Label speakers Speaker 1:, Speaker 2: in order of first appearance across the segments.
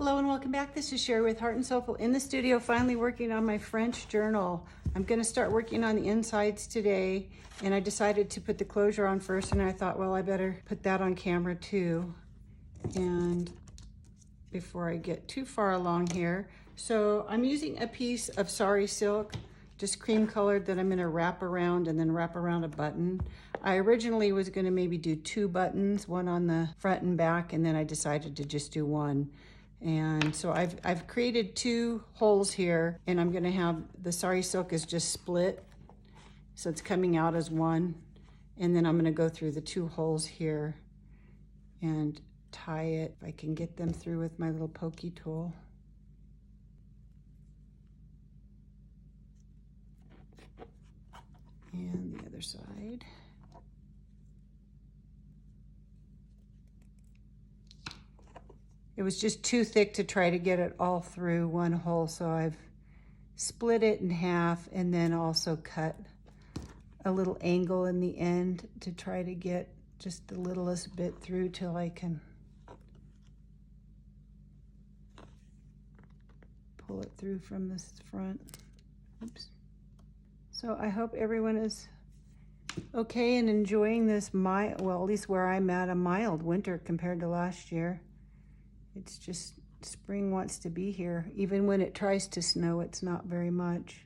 Speaker 1: Hello and welcome back. This is Sherry with Heart and Soulful in the studio, finally working on my French journal. I'm going to start working on the insides today, and I decided to put the closure on first, and I thought, well, I better put that on camera too. And before I get too far along here, so I'm using a piece of sari silk, just cream colored, that I'm going to wrap around and then wrap around a button. I originally was going to maybe do 2 buttons, one on the front and back, and then I decided to just do one. And so I've created 2 holes here, and I'm going to have the sari silk is just split, so it's coming out as one, and then I'm going to go through the 2 holes here and tie it, if I can get them through with my little pokey tool. And the other side. It was just too thick to try to get it all through one hole, so I've split it in half and then also cut a little angle in the end to try to get just the littlest bit through till I can pull it through from this front. Oops. So I hope everyone is okay and enjoying this well, at least where I'm at, a mild winter compared to last year. It's just spring wants to be here. Even when it tries to snow, it's not very much.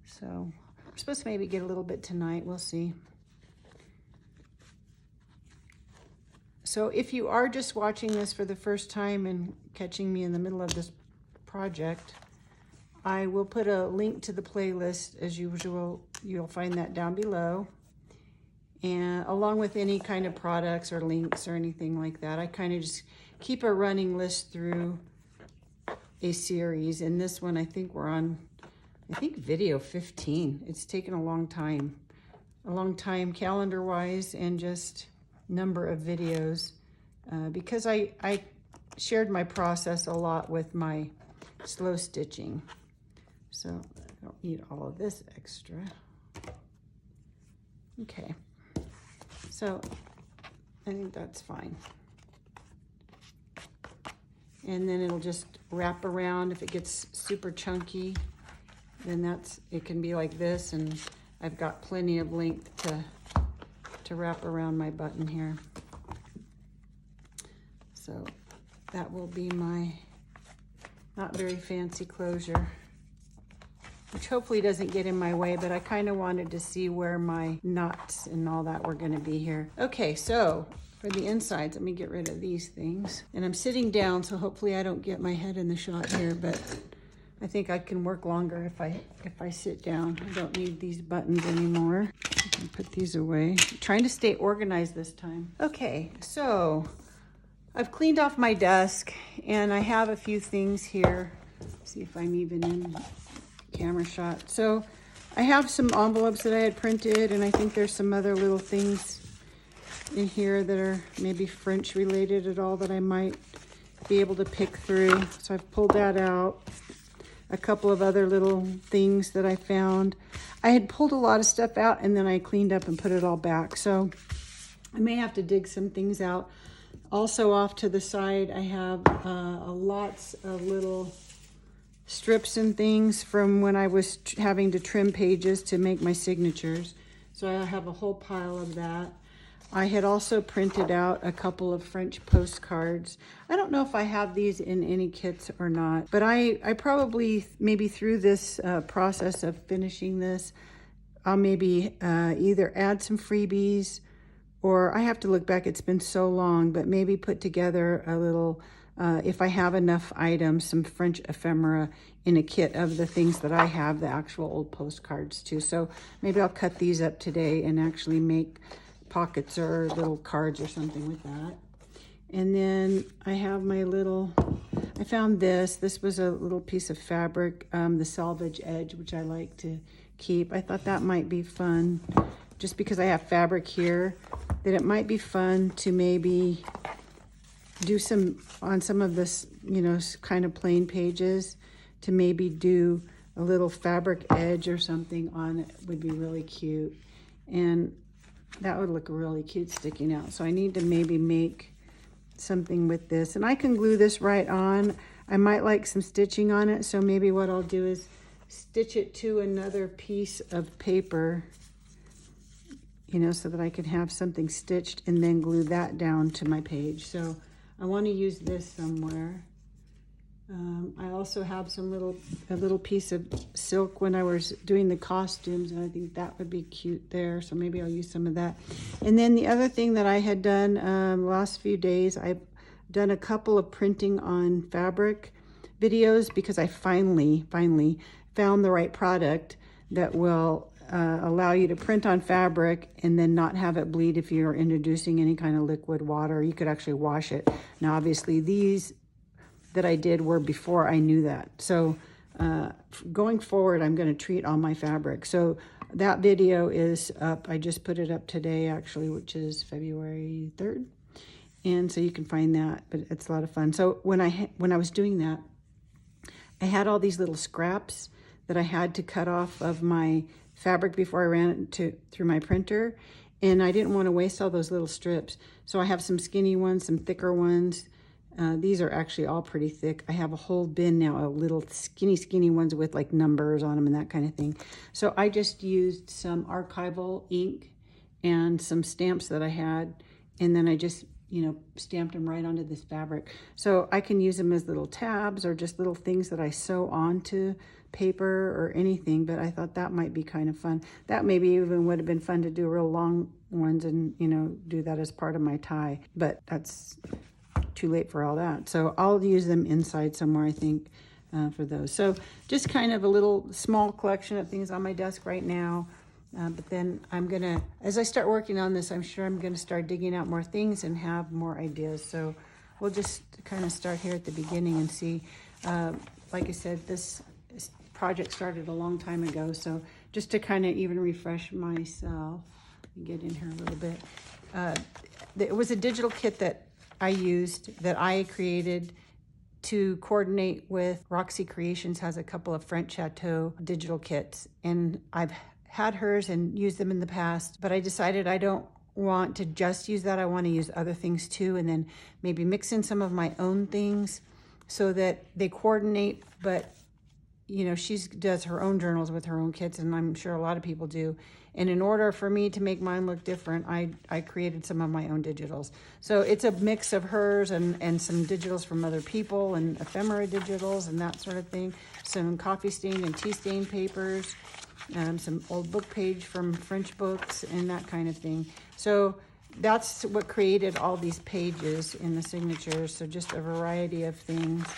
Speaker 1: So we're supposed to maybe get a little bit tonight. We'll see. So if you are just watching this for the first time and catching me in the middle of this project, I will put a link to the playlist as usual. You'll find that down below. And along with any kind of products or links or anything like that, I kind of just keep a running list through a series. And this one, I think we're on, video 15. It's taken a long time calendar-wise and just number of videos, because I shared my process a lot with my slow stitching. So I don't need all of this extra. Okay, so I think that's fine. And then it'll just wrap around. If it gets super chunky, then it can be like this, and I've got plenty of length to wrap around my button here. So that will be my not very fancy closure, which hopefully doesn't get in my way, but I kind of wanted to see where my knots and all that were going to be here. Okay, so for the insides, let me get rid of these things. And I'm sitting down, so hopefully I don't get my head in the shot here, but I think I can work longer if I sit down. I don't need these buttons anymore. I can put these away. I'm trying to stay organized this time. Okay, so I've cleaned off my desk, and I have a few things here. Let's see if I'm even in camera shot. So I have some envelopes that I had printed, and I think there's some other little things in here that are maybe French related at all that I might be able to pick through. So I've pulled that out. A couple of other little things that I found. I had pulled a lot of stuff out, and then I cleaned up and put it all back. So I may have to dig some things out. Also off to the side, I have lots of little strips and things from when I was having to trim pages to make my signatures. So I have a whole pile of that. I had also printed out a couple of French postcards. I don't know if I have these in any kits or not, but I probably, maybe through this process of finishing this, I'll maybe either add some freebies, or I have to look back, it's been so long, but maybe put together a little, if I have enough items, some French ephemera in a kit of the things that I have, the actual old postcards too. So maybe I'll cut these up today and actually make pockets or little cards or something with that. And then I have my little, I found this was a little piece of fabric, the selvage edge, which I like to keep. I thought that might be fun, just because I have fabric here, that it might be fun to maybe do on some of this, kind of plain pages, to maybe do a little fabric edge or something on it would be really cute. And that would look really cute sticking out. So I need to maybe make something with this. And I can glue this right on. I might like some stitching on it, so maybe what I'll do is stitch it to another piece of paper, you know, so that I can have something stitched and then glue that down to my page. So I want to use this somewhere. I also have a little piece of silk when I was doing the costumes, and I think that would be cute there. So maybe I'll use some of that. And then the other thing that I had done last few days, I've done a couple of printing on fabric videos because I finally found the right product that will allow you to print on fabric and then not have it bleed if you're introducing any kind of liquid water. You could actually wash it. Now, obviously, these that I did were before I knew that. So going forward, I'm going to treat all my fabric. So that video is up. I just put it up today, actually, which is February 3rd. And so you can find that, but it's a lot of fun. So when I was doing that, I had all these little scraps that I had to cut off of my fabric before I ran it through my printer. And I didn't want to waste all those little strips. So I have some skinny ones, some thicker ones. These are actually all pretty thick. I have a whole bin now of little skinny ones with like numbers on them and that kind of thing. So I just used some archival ink and some stamps that I had, and then I just, you know, stamped them right onto this fabric. So I can use them as little tabs or just little things that I sew onto paper or anything, but I thought that might be kind of fun. That maybe even would have been fun to do real long ones and, you know, do that as part of my tie, but that's too late for all that. So I'll use them inside somewhere, I think, for those. So just kind of a little small collection of things on my desk right now. But then I'm gonna, as I start working on this, I'm sure I'm gonna start digging out more things and have more ideas. So we'll just kind of start here at the beginning and see. Like I said, this project started a long time ago. So just to kind of even refresh myself, get in here a little bit. It was a digital kit that I used, that I created to coordinate with Roxy Creations. Has a couple of French Chateau digital kits, and I've had hers and used them in the past, but I decided I don't want to just use that. I want to use other things too, and then maybe mix in some of my own things so that they coordinate. But you know, she does her own journals with her own kits, and I'm sure a lot of people do. And in order for me to make mine look different, I created some of my own digitals. So it's a mix of hers and some digitals from other people and ephemera digitals and that sort of thing. Some coffee stain and tea stain papers, some old book page from French books and that kind of thing. So that's what created all these pages in the signatures. So just a variety of things.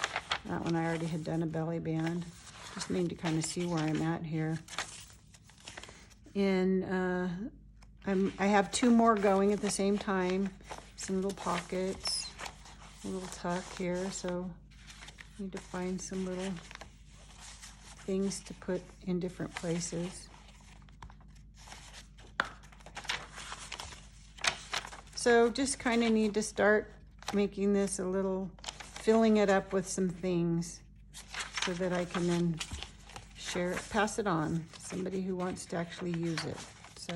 Speaker 1: That one I already had done a belly band. Just need to kind of see where I'm at here. And I have two more going at the same time. Some little pockets, a little tuck here. So I need to find some little things to put in different places. So just kind of need to start making this a little, filling it up with some things so that I can then share it, pass it on to somebody who wants to actually use it. So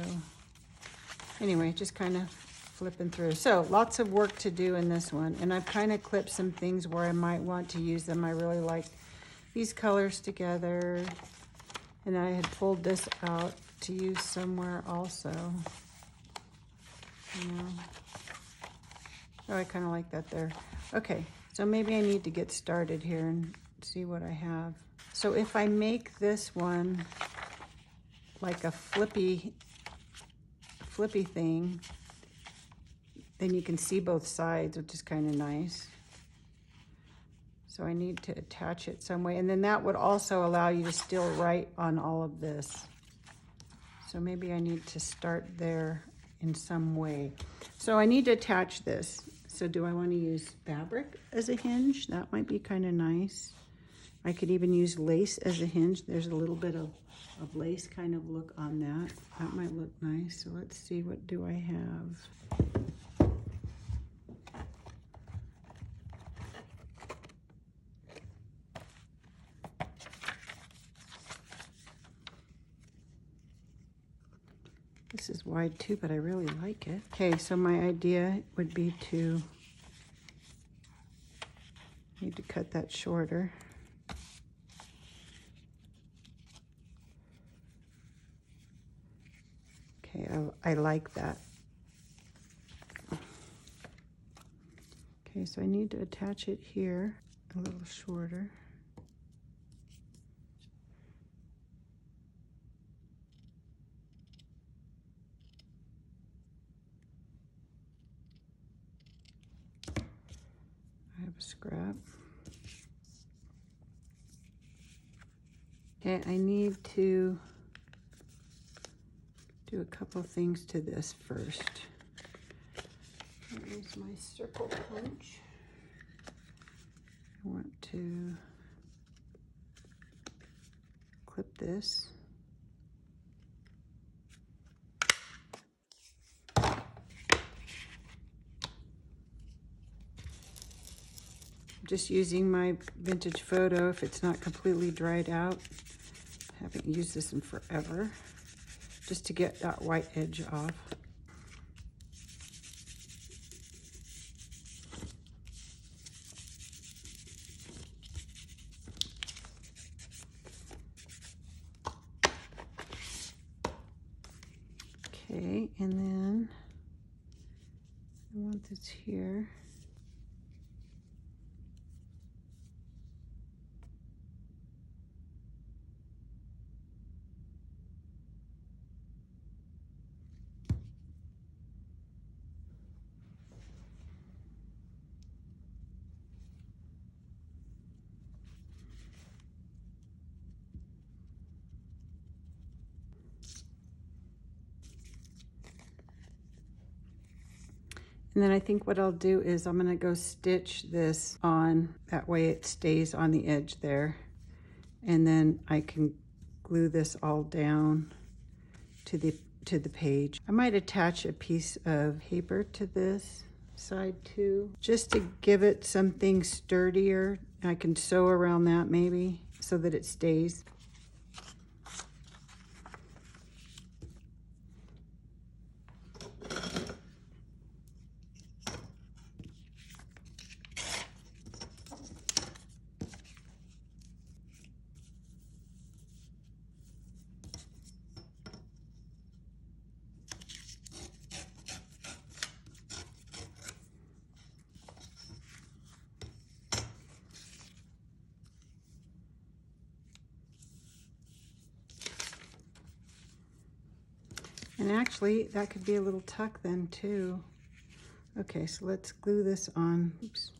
Speaker 1: anyway, just kind of flipping through. So lots of work to do in this one. And I've kind of clipped some things where I might want to use them. I really like these colors together. And I had pulled this out to use somewhere also. You know. Oh, I kind of like that there. Okay, so maybe I need to get started here and see what I have. So if I make this one like a flippy thing, then you can see both sides, which is kind of nice. So I need to attach it some way. And then that would also allow you to still write on all of this. So maybe I need to start there in some way. So I need to attach this. So do I want to use fabric as a hinge? That might be kind of nice. I could even use lace as a hinge. There's a little bit of lace kind of look on that. That might look nice. So let's see, what do I have? This is wide too, but I really like it. Okay, so my idea would be to cut that shorter. Okay, I like that. Okay, so I need to attach it here a little shorter. I have a scrap. Okay, I need to do a couple things to this first. Here's my circle punch. I want to clip this. Just using my vintage photo if it's not completely dried out. I haven't used this in forever. Just to get that white edge off. Okay, and then I want this here. And then I think what I'll do is I'm gonna go stitch this on, that way it stays on the edge there. And then I can glue this all down to the page. I might attach a piece of paper to this side too, just to give it something sturdier. I can sew around that maybe so that it stays. And actually, that could be a little tuck then too. Okay, so let's glue this on. Oops.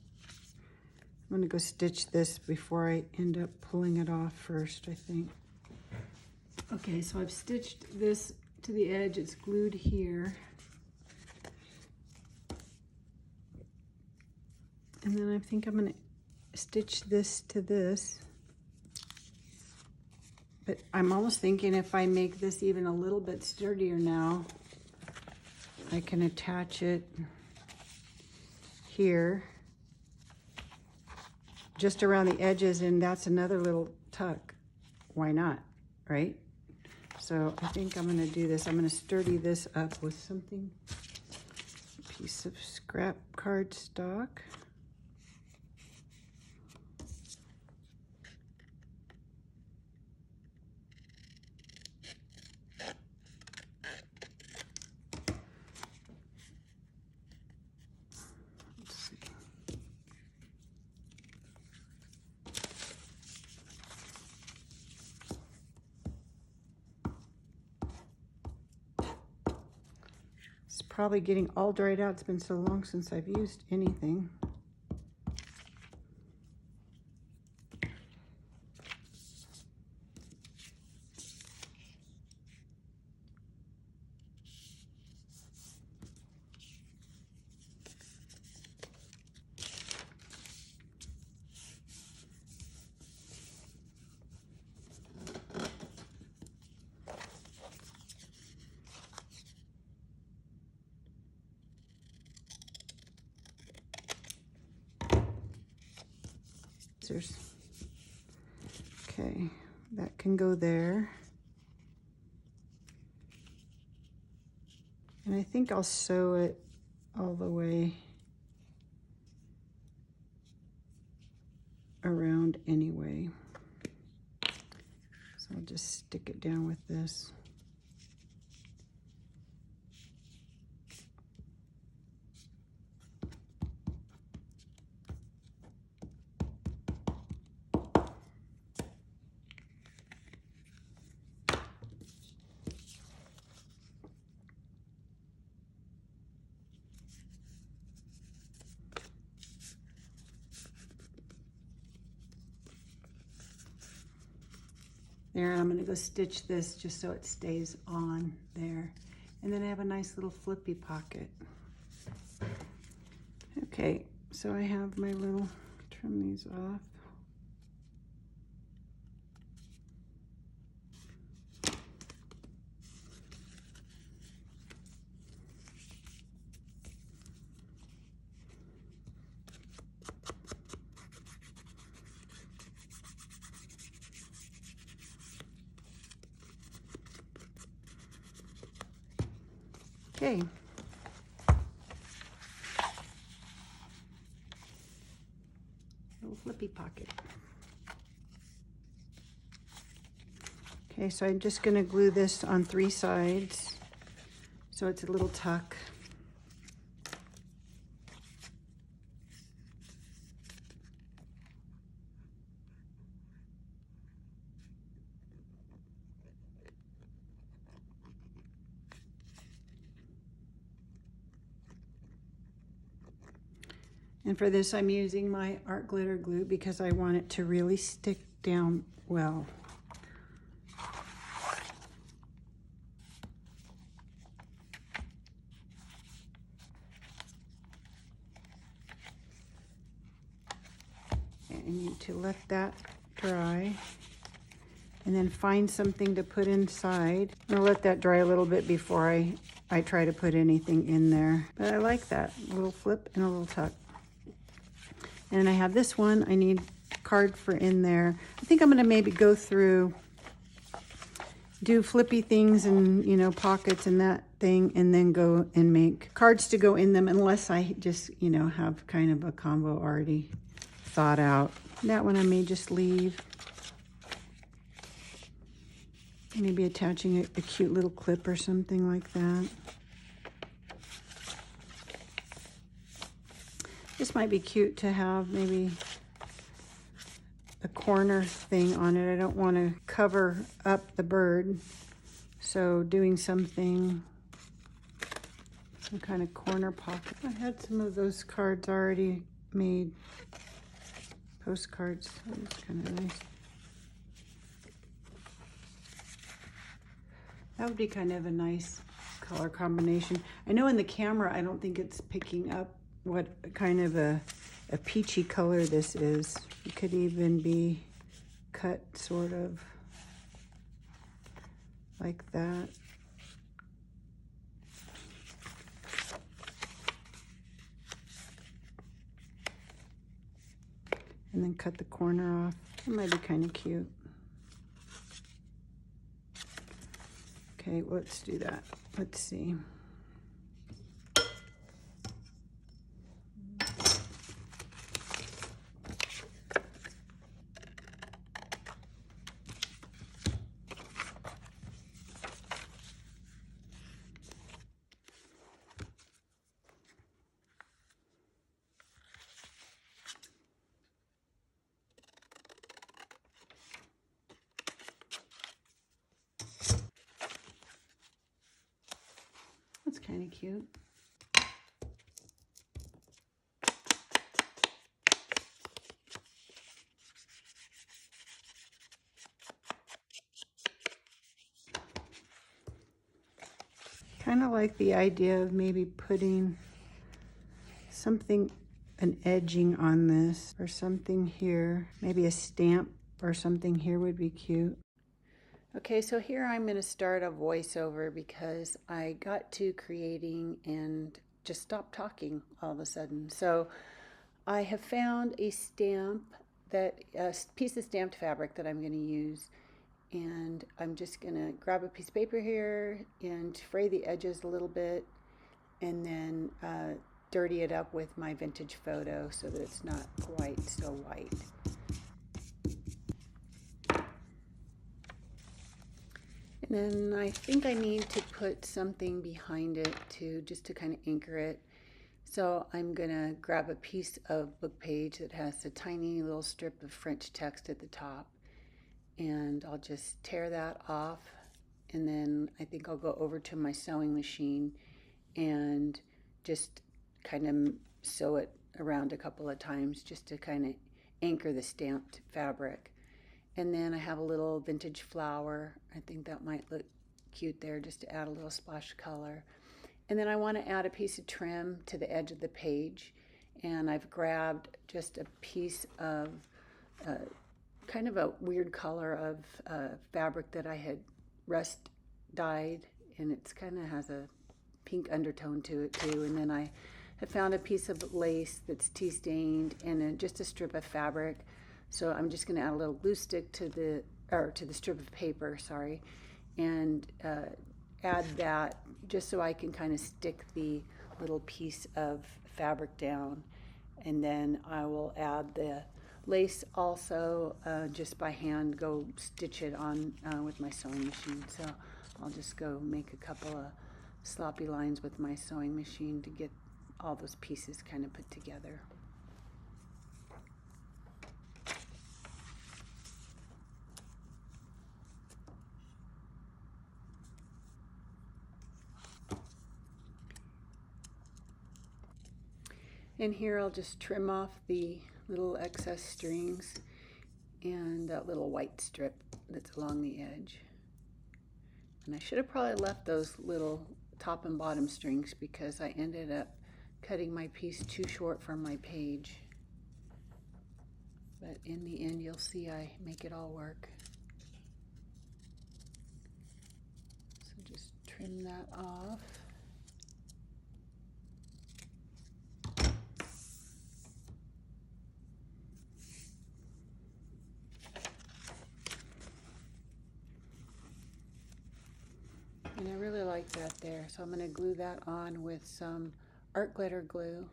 Speaker 1: I'm gonna go stitch this before I end up pulling it off first, I think. Okay, so I've stitched this to the edge. It's glued here. And then I think I'm gonna stitch this to this. But I'm almost thinking if I make this even a little bit sturdier now, I can attach it here, just around the edges, and that's another little tuck. Why not, right? So I think I'm gonna do this. I'm gonna sturdy this up with something, a piece of scrap cardstock. Probably getting all dried out. It's been so long since I've used anything. Okay, that can go there. And I think I'll sew it all the way around anyway. So I'll just stick it down with this. There, I'm going to go stitch this just so it stays on there. And then I have a nice little flippy pocket. Okay, so I have my little, trim these off. Okay. Little flippy pocket. Okay, so I'm just going to glue this on 3 sides so it's a little tuck. And for this, I'm using my art glitter glue because I want it to really stick down well. I need to let that dry and then find something to put inside. I'll let that dry a little bit before I try to put anything in there. But I like that, a little flip and a little tuck. And I have this one, I need a card for in there. I think I'm gonna maybe go through, do flippy things and, you know, pockets and that thing, and then go and make cards to go in them, unless I just, you know, have kind of a combo already thought out. That one I may just leave. Maybe attaching a cute little clip or something like that. This might be cute to have maybe a corner thing on it. I don't want to cover up the bird, so doing something, some kind of corner pocket. I had some of those cards already made, postcards. That was kind of nice. That would be kind of a nice color combination. I know in the camera I don't think it's picking up what kind of a peachy color this is. It could even be cut sort of like that. And then cut the corner off. It might be kind of cute. Okay, let's do that. Let's see. That's kind of cute. Kind of like the idea of maybe putting something, an edging on this, or something here. Maybe a stamp or something here would be cute. Okay, so here I'm going to start a voiceover because I got to creating and just stopped talking all of a sudden. So I have found a stamp, a piece of stamped fabric that I'm going to use, and I'm just going to grab a piece of paper here and fray the edges a little bit, and then dirty it up with my vintage photo so that it's not quite so white. Then I think I need to put something behind it just to kind of anchor it. So I'm gonna grab a piece of book page that has a tiny little strip of French text at the top, and I'll just tear that off, and then I think I'll go over to my sewing machine and just kind of sew it around a couple of times just to kind of anchor the stamped fabric. And then I have a little vintage flower. I think that might look cute there, just to add a little splash of color. And then I want to add a piece of trim to the edge of the page, and I've grabbed just a piece of kind of a weird color of fabric that I had rust dyed, and it's kind of has a pink undertone to it too. And then I have found a piece of lace that's tea stained and just a strip of fabric. So I'm just going to add a little glue stick to the strip of paper, sorry, and add that just so I can kind of stick the little piece of fabric down. And then I will add the lace also, just by hand, go stitch it on with my sewing machine. So I'll just go make a couple of sloppy lines with my sewing machine to get all those pieces kind of put together. And here I'll just trim off the little excess strings and that little white strip that's along the edge. And I should have probably left those little top and bottom strings because I ended up cutting my piece too short from my page. But in the end, you'll see I make it all work. So just trim that off. And I really like that there. So I'm going to glue that on with some art glitter glue,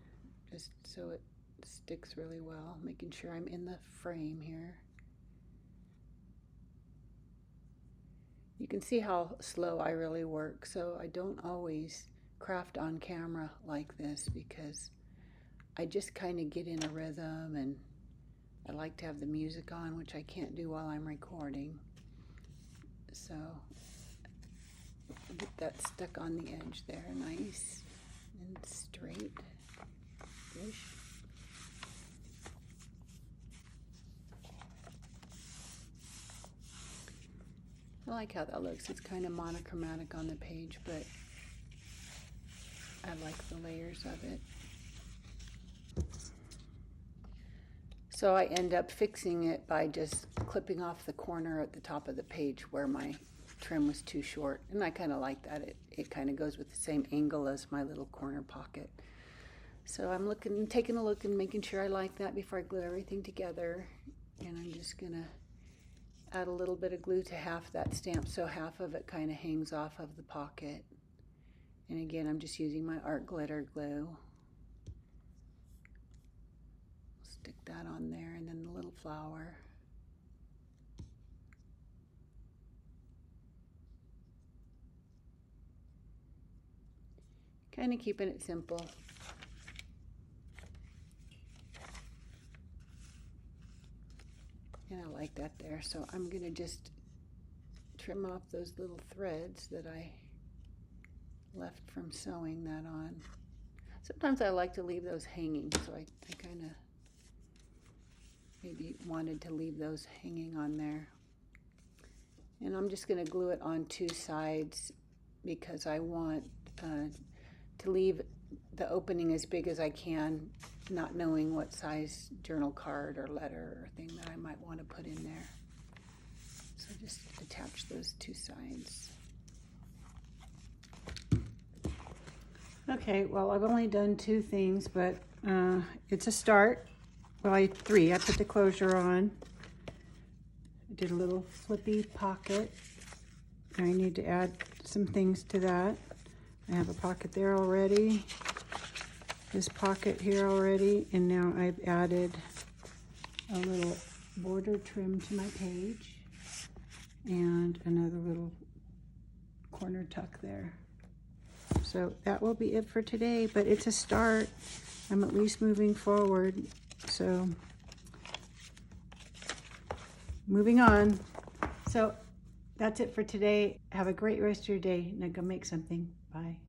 Speaker 1: just so it sticks really well, making sure I'm in the frame here. You can see how slow I really work, so I don't always craft on camera like this because I just kind of get in a rhythm, and I like to have the music on, which I can't do while I'm recording. So get that stuck on the edge there, nice and straight-ish. I like how that looks. It's kind of monochromatic on the page, but I like the layers of it. So I end up fixing it by just clipping off the corner at the top of the page where my trim was too short, and I kind of like that. It kind of goes with the same angle as my little corner pocket. So I'm taking a look and making sure I like that before I glue everything together. And I'm just gonna add a little bit of glue to half that stamp so half of it kind of hangs off of the pocket. And again, I'm just using my art glitter glue. Stick that on there, and then the little flower. Kind of keeping it simple. And I like that there. So I'm going to just trim off those little threads that I left from sewing that on. Sometimes I like to leave those hanging, so I kind of maybe wanted to leave those hanging on there. And I'm just going to glue it on two sides because I want to leave the opening as big as I can, not knowing what size journal card or letter or thing that I might want to put in there. So just attach those two sides. Okay, well, I've only done two things, but it's a start. Well, three. I put the closure on. I did a little flippy pocket. I need to add some things to that. I have a pocket there already, this pocket here already, and now I've added a little border trim to my page and another little corner tuck there. So that will be it for today, but it's a start. I'm at least moving forward. So moving on. So that's it for today. Have a great rest of your day. Now go make something. Bye.